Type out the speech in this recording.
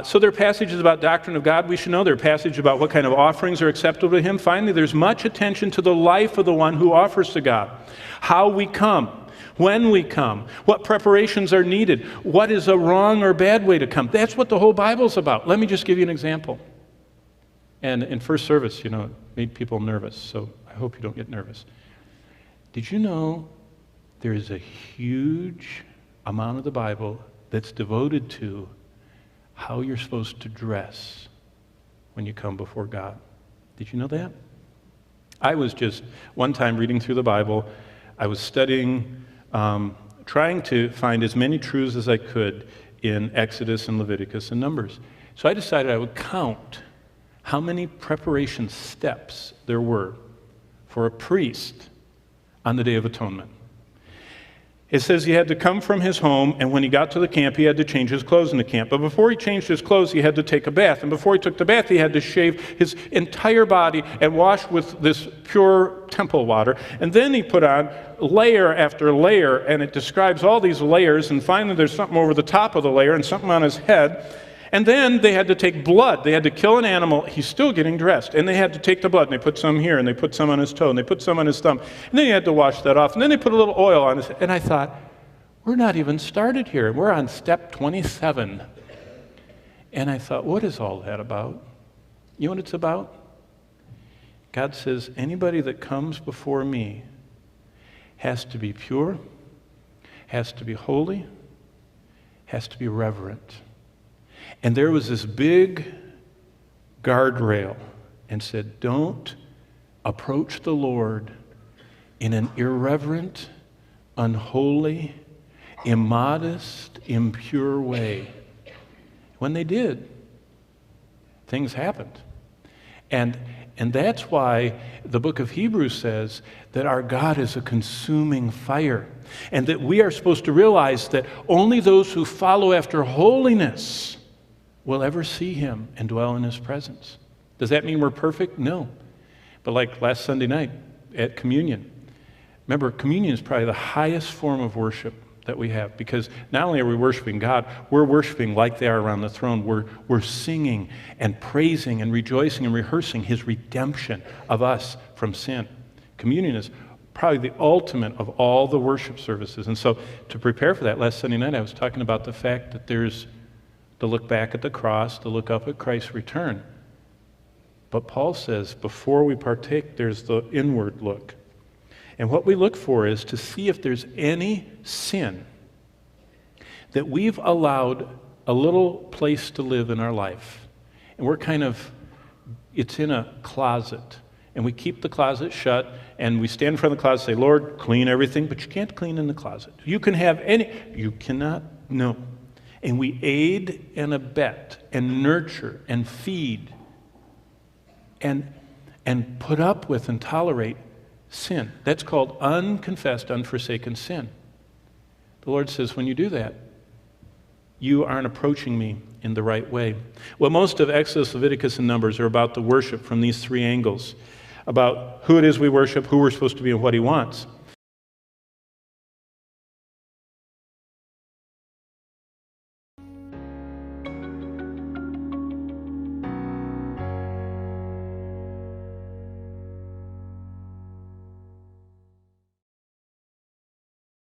So there are passages about doctrine of God we should know. There are passages about what kind of offerings are acceptable to him. Finally, there's much attention to the life of the one who offers to God. How we come, when we come, what preparations are needed, what is a wrong or bad way to come. That's what the whole Bible's about. Let me just give you an example. And in first service, it made people nervous, so I hope you don't get nervous. Did you know there is a huge amount of the Bible that's devoted to how you're supposed to dress when you come before God? Did you know that? I was just, one time reading through the Bible, I was studying, trying to find as many truths as I could in Exodus and Leviticus and Numbers. So I decided I would count how many preparation steps there were for a priest on the Day of Atonement. It says he had to come from his home, and when he got to the camp, he had to change his clothes in the camp. But before he changed his clothes, he had to take a bath. And before he took the bath, he had to shave his entire body and wash with this pure temple water. And then he put on layer after layer, and it describes all these layers. And finally, there's something over the top of the layer and something on his head. And then they had to take blood. They had to kill an animal. He's still getting dressed. And they had to take the blood, and they put some here, and they put some on his toe, and they put some on his thumb. And then he had to wash that off. And then they put a little oil on his head. And I thought, we're not even started here. We're on step 27. And I thought, what is all that about? You know what it's about? God says, anybody that comes before me has to be pure, has to be holy, has to be reverent. And there was this big guardrail and said, don't approach the Lord in an irreverent, unholy, immodest, impure way. When they did, things happened. And that's why the book of Hebrews says that our God is a consuming fire, and that we are supposed to realize that only those who follow after holiness will ever see him and dwell in his presence. Does that mean we're perfect? No. But like last Sunday night at communion, remember, communion is probably the highest form of worship that we have, because not only are we worshiping God, we're worshiping like they are around the throne. We're singing and praising and rejoicing and rehearsing his redemption of us from sin. Communion is probably the ultimate of all the worship services. And so to prepare for that, last Sunday night I was talking about the fact that there's to look back at the cross, to look up at Christ's return. But Paul says, before we partake, there's the inward look. And what we look for is to see if there's any sin that we've allowed a little place to live in our life. And we're it's in a closet. And we keep the closet shut, and we stand in front of the closet and say, Lord, clean everything, but you can't clean in the closet. You cannot, no. And we aid and abet and nurture and feed and put up with and tolerate sin. That's called unconfessed, unforsaken sin. The Lord says, when you do that, you aren't approaching me in the right way. Well, most of Exodus, Leviticus, and Numbers are about the worship from these three angles, about who it is we worship, who we're supposed to be, and what he wants.